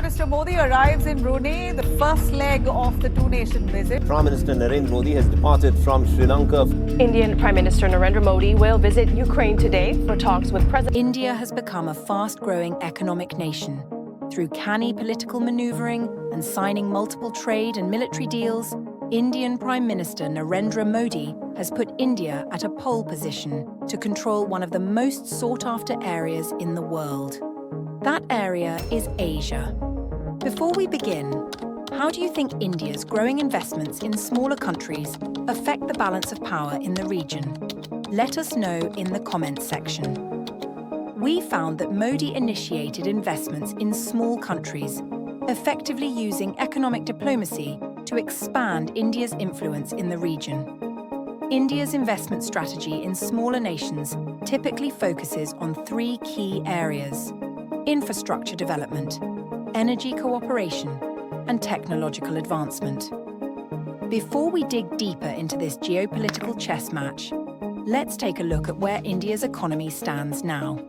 Minister Modi arrives in Brunei, the first leg of the two-nation visit. Prime Minister Narendra Modi has departed from Sri Lanka. Indian Prime Minister Narendra Modi will visit Ukraine today for talks with President. India has become a fast-growing economic nation. Through canny political maneuvering and signing multiple trade and military deals, Indian Prime Minister Narendra Modi has put India at a pole position to control one of the most sought-after areas in the world. That area is Asia. Before we begin, how do you think India's growing investments in smaller countries affect the balance of power in the region? Let us know in the comments section. We found that Modi initiated investments in small countries, effectively using economic diplomacy to expand India's influence in the region. India's investment strategy in smaller nations typically focuses on three key areas: infrastructure development, energy cooperation, and technological advancement. Before we dig deeper into this geopolitical chess match, let's take a look at where India's economy stands now.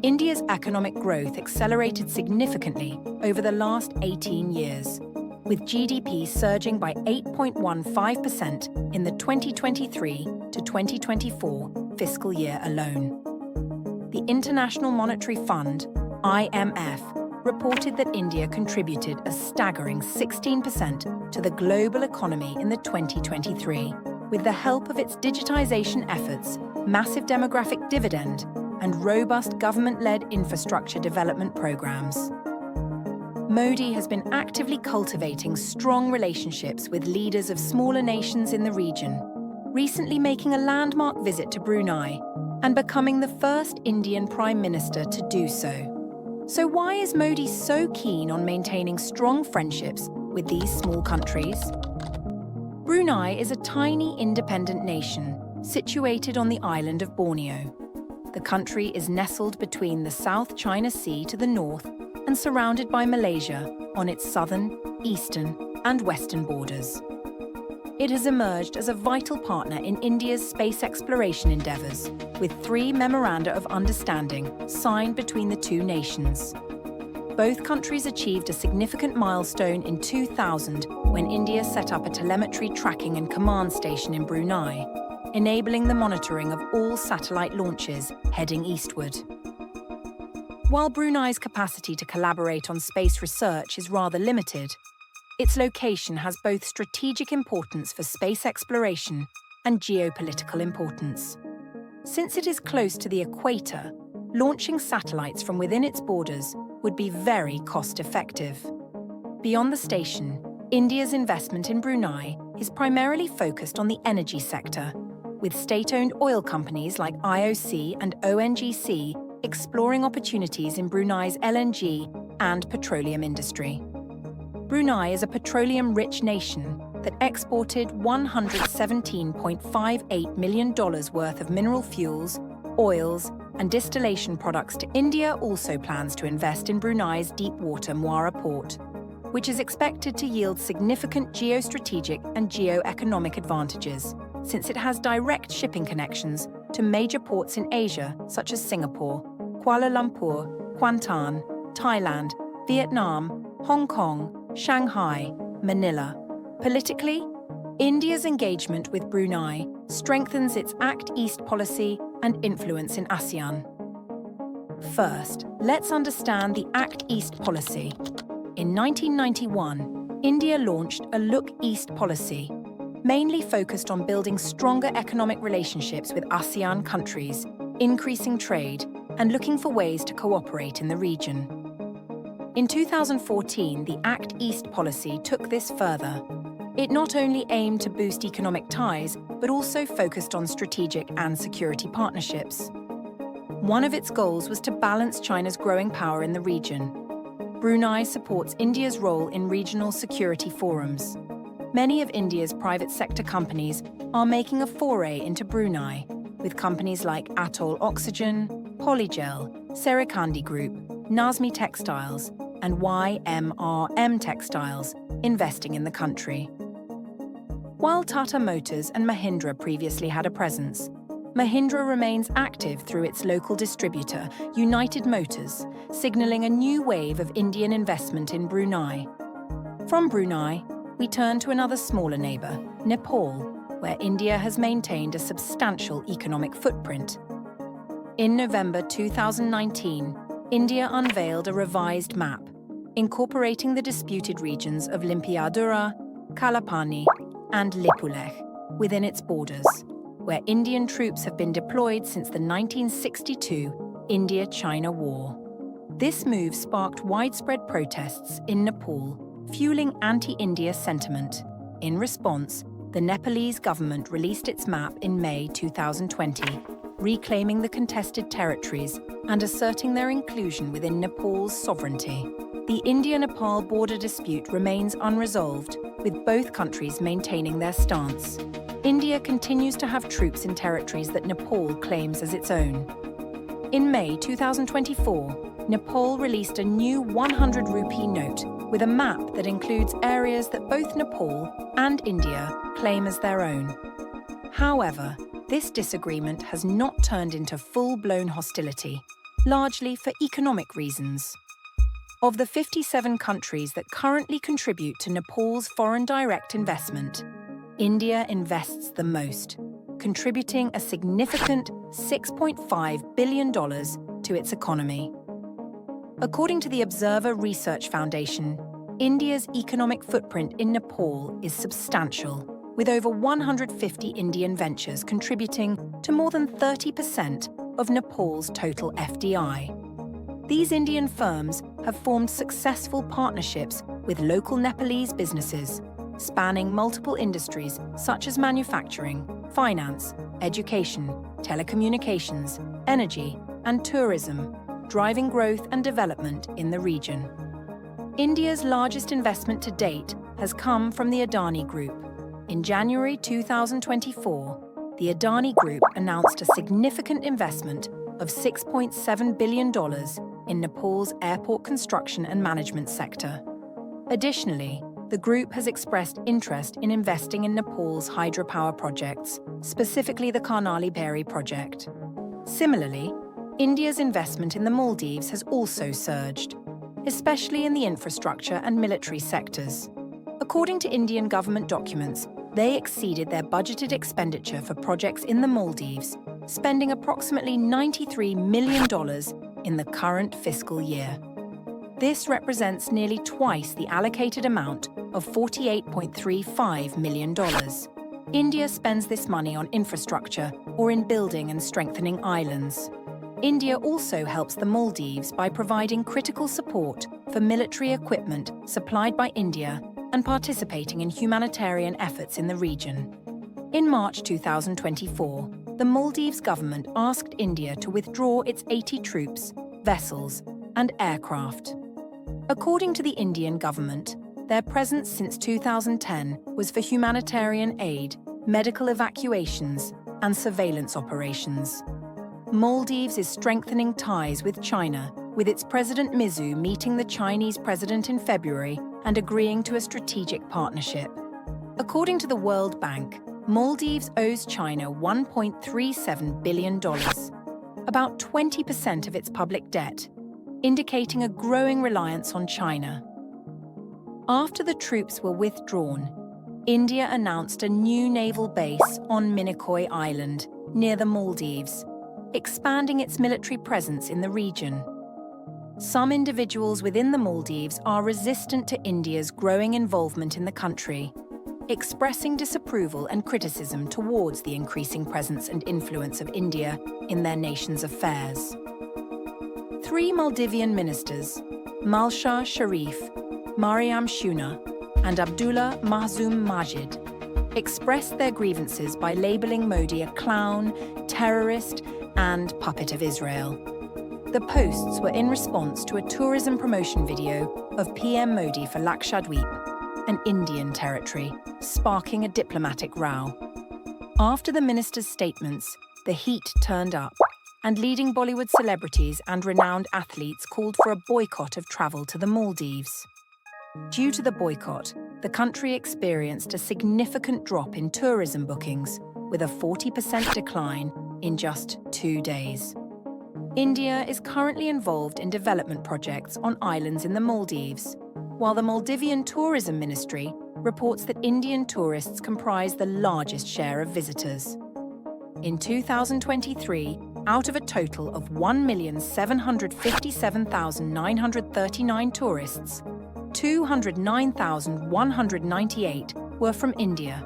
India's economic growth accelerated significantly over the last 18 years, with GDP surging by 8.15% in the 2023 to 2024 fiscal year alone. The International Monetary Fund, IMF, reported that India contributed a staggering 16% to the global economy in the 2023, with the help of its digitization efforts, massive demographic dividend, and robust government-led infrastructure development programs. Modi has been actively cultivating strong relationships with leaders of smaller nations in the region, recently making a landmark visit to Brunei and becoming the first Indian Prime Minister to do so. So why is Modi so keen on maintaining strong friendships with these small countries? Brunei is a tiny independent nation situated on the island of Borneo. The country is nestled between the South China Sea to the north and surrounded by Malaysia on its southern, eastern, and western borders. It has emerged as a vital partner in India's space exploration endeavours, with 3 memoranda of understanding signed between the two nations. Both countries achieved a significant milestone in 2000 when India set up a telemetry tracking and command station in Brunei, enabling the monitoring of all satellite launches heading eastward. While Brunei's capacity to collaborate on space research is rather limited, its location has both strategic importance for space exploration and geopolitical importance. Since it is close to the equator, launching satellites from within its borders would be very cost-effective. Beyond the station, India's investment in Brunei is primarily focused on the energy sector, with state-owned oil companies like IOC and ONGC exploring opportunities in Brunei's LNG and petroleum industry. Brunei is a petroleum-rich nation that exported $117.58 million worth of mineral fuels, oils, and distillation products to India. Also plans to invest in Brunei's deep-water Muara port, which is expected to yield significant geostrategic and geo-economic advantages, since it has direct shipping connections to major ports in Asia such as Singapore, Kuala Lumpur, Kuantan, Thailand, Vietnam, Hong Kong, Shanghai, Manila. Politically, India's engagement with Brunei strengthens its Act East policy and influence in ASEAN. First, let's understand the Act East policy. In 1991, India launched a Look East policy, mainly focused on building stronger economic relationships with ASEAN countries, increasing trade, and looking for ways to cooperate in the region. In 2014, the Act East policy took this further. It not only aimed to boost economic ties, but also focused on strategic and security partnerships. One of its goals was to balance China's growing power in the region. Brunei supports India's role in regional security forums. Many of India's private sector companies are making a foray into Brunei, with companies like Atoll Oxygen, Polygel, Serikandi Group, Nazmi Textiles, and YMRM Textiles investing in the country. While Tata Motors and Mahindra previously had a presence, Mahindra remains active through its local distributor, United Motors, signaling a new wave of Indian investment in Brunei. From Brunei, we turn to another smaller neighbour, Nepal, where India has maintained a substantial economic footprint. In November 2019, India unveiled a revised map, incorporating the disputed regions of Limpiadura, Kalapani, and Lipulekh within its borders, where Indian troops have been deployed since the 1962 India-China War. This move sparked widespread protests in Nepal, fueling anti-India sentiment. In response, the Nepalese government released its map in May 2020, reclaiming the contested territories and asserting their inclusion within Nepal's sovereignty. The India-Nepal border dispute remains unresolved, with both countries maintaining their stance. India continues to have troops in territories that Nepal claims as its own. In May 2024, Nepal released a new 100 rupee note with a map that includes areas that both Nepal and India claim as their own. However, this disagreement has not turned into full-blown hostility, largely for economic reasons. Of the 57 countries that currently contribute to Nepal's foreign direct investment, India invests the most, contributing a significant $6.5 billion to its economy. According to the Observer Research Foundation, India's economic footprint in Nepal is substantial, with over 150 Indian ventures contributing to more than 30% of Nepal's total FDI. These Indian firms have formed successful partnerships with local Nepalese businesses, spanning multiple industries such as manufacturing, finance, education, telecommunications, energy, and tourism, driving growth and development in the region. India's largest investment to date has come from the Adani Group. In January 2024, the Adani Group announced a significant investment of $6.7 billion in Nepal's airport construction and management sector. Additionally, the group has expressed interest in investing in Nepal's hydropower projects, specifically the Karnali Beri project. Similarly, India's investment in the Maldives has also surged, especially in the infrastructure and military sectors. According to Indian government documents, they exceeded their budgeted expenditure for projects in the Maldives, spending approximately $93 million in the current fiscal year. This represents nearly twice the allocated amount of $48.35 million. India spends this money on infrastructure or in building and strengthening islands. India also helps the Maldives by providing critical support for military equipment supplied by India and participating in humanitarian efforts in the region. In March 2024, the Maldives government asked India to withdraw its 80 troops, vessels, and aircraft. According to the Indian government, their presence since 2010 was for humanitarian aid, medical evacuations, and surveillance operations. Maldives is strengthening ties with China, with its President Mizu meeting the Chinese president in February and agreeing to a strategic partnership. According to the World Bank, Maldives owes China $1.37 billion, about 20% of its public debt, indicating a growing reliance on China. After the troops were withdrawn, India announced a new naval base on Minicoy Island, near the Maldives, expanding its military presence in the region. Some individuals within the Maldives are resistant to India's growing involvement in the country, expressing disapproval and criticism towards the increasing presence and influence of India in their nation's affairs. 3 Maldivian ministers, Malshah Sharif, Mariam Shuna, and Abdullah Mahzoum Majid, expressed their grievances by labeling Modi a clown, terrorist, and puppet of Israel. The posts were in response to a tourism promotion video of PM Modi for Lakshadweep, an Indian territory, sparking a diplomatic row. After the ministers' statements, the heat turned up, and leading Bollywood celebrities and renowned athletes called for a boycott of travel to the Maldives. Due to the boycott, the country experienced a significant drop in tourism bookings, with a 40% decline in just 2 days. India is currently involved in development projects on islands in the Maldives, while the Maldivian Tourism Ministry reports that Indian tourists comprise the largest share of visitors. In 2023, out of a total of 1,757,939 tourists, 209,198 were from India,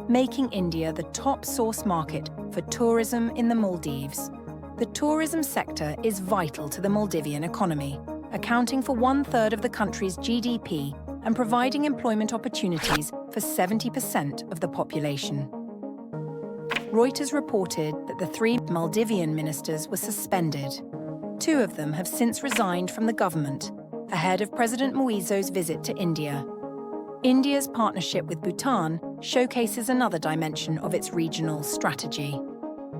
making India the top source market for tourism in the Maldives. The tourism sector is vital to the Maldivian economy, accounting for 1/3 of the country's GDP and providing employment opportunities for 70% of the population. Reuters reported that the 3 Maldivian ministers were suspended. 2 of them have since resigned from the government, ahead of President Moiso's visit to India. India's partnership with Bhutan showcases another dimension of its regional strategy.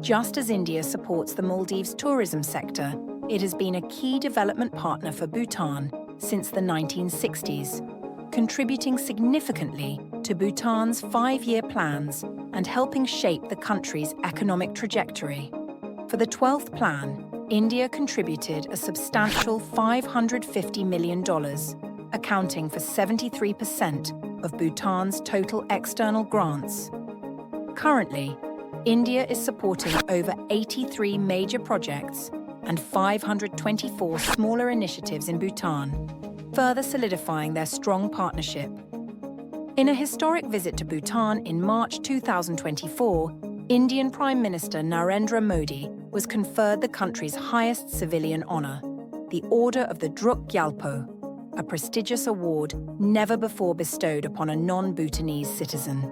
Just as India supports the Maldives tourism sector, it has been a key development partner for Bhutan since the 1960s, contributing significantly to Bhutan's 5-year plans and helping shape the country's economic trajectory. For the 12th plan, India contributed a substantial $550 million, accounting for 73% of Bhutan's total external grants. Currently, India is supporting over 83 major projects and 524 smaller initiatives in Bhutan, further solidifying their strong partnership. In a historic visit to Bhutan in March 2024, Indian Prime Minister Narendra Modi was conferred the country's highest civilian honour, the Order of the Druk Gyalpo, a prestigious award never before bestowed upon a non-Bhutanese citizen.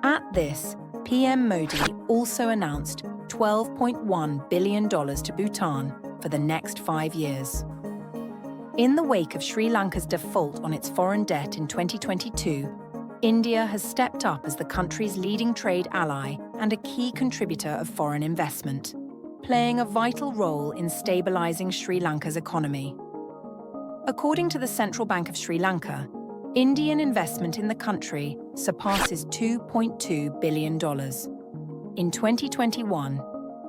At this, PM Modi also announced $12.1 billion to Bhutan for the next 5 years. In the wake of Sri Lanka's default on its foreign debt in 2022, India has stepped up as the country's leading trade ally and a key contributor of foreign investment, playing a vital role in stabilising Sri Lanka's economy. According to the Central Bank of Sri Lanka, Indian investment in the country surpasses $2.2 billion. In 2021,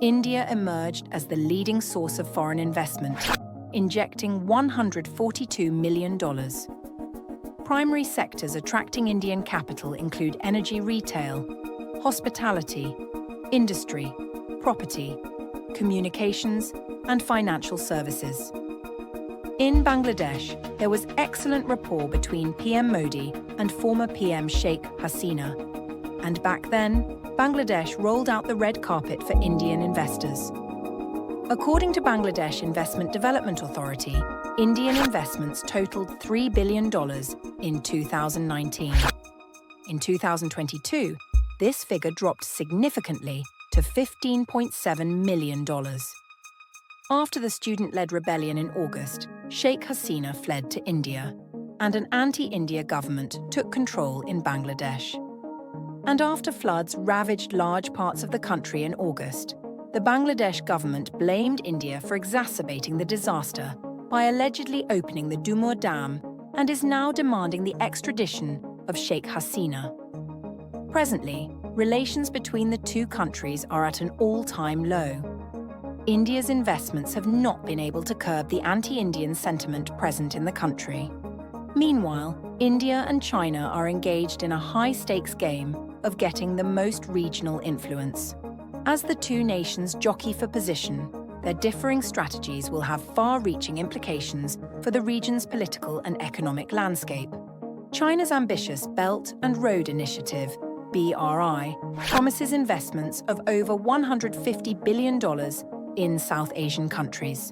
India emerged as the leading source of foreign investment, injecting $142 million. Primary sectors attracting Indian capital include energy retail, hospitality, industry, property, communications, and financial services. In Bangladesh, there was excellent rapport between PM Modi and former PM Sheikh Hasina. And back then, Bangladesh rolled out the red carpet for Indian investors. According to Bangladesh Investment Development Authority, Indian investments totaled $3 billion in 2019. In 2022, this figure dropped significantly to $15.7 million. After the student-led rebellion in August, Sheikh Hasina fled to India, and an anti-India government took control in Bangladesh. And after floods ravaged large parts of the country in August, the Bangladesh government blamed India for exacerbating the disaster by allegedly opening the Dumur Dam and is now demanding the extradition of Sheikh Hasina. Presently, relations between the two countries are at an all-time low. India's investments have not been able to curb the anti-Indian sentiment present in the country. Meanwhile, India and China are engaged in a high-stakes game of getting the most regional influence. As the two nations jockey for position, their differing strategies will have far-reaching implications for the region's political and economic landscape. China's ambitious Belt and Road Initiative, BRI, promises investments of over $150 billion in South Asian countries.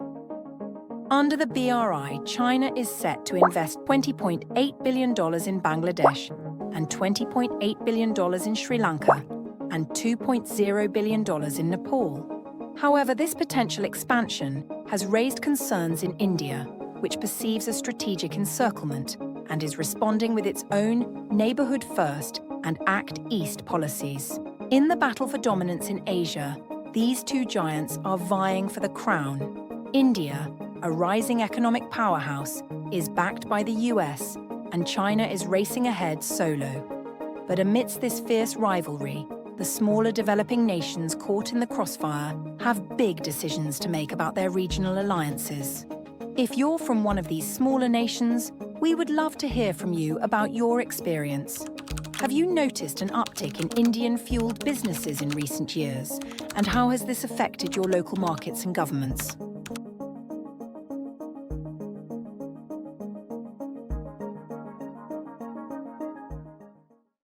Under the BRI, China is set to invest $20.8 billion in Bangladesh and $20.8 billion in Sri Lanka and $2.0 billion in Nepal. However, this potential expansion has raised concerns in India, which perceives a strategic encirclement and is responding with its own Neighbourhood First and Act East policies. In the battle for dominance in Asia, these two giants are vying for the crown. India, a rising economic powerhouse, is backed by the US, and China is racing ahead solo. But amidst this fierce rivalry, the smaller developing nations caught in the crossfire have big decisions to make about their regional alliances. If you're from one of these smaller nations, we would love to hear from you about your experience. Have you noticed an uptick in Indian-fueled businesses in recent years? And how has this affected your local markets and governments?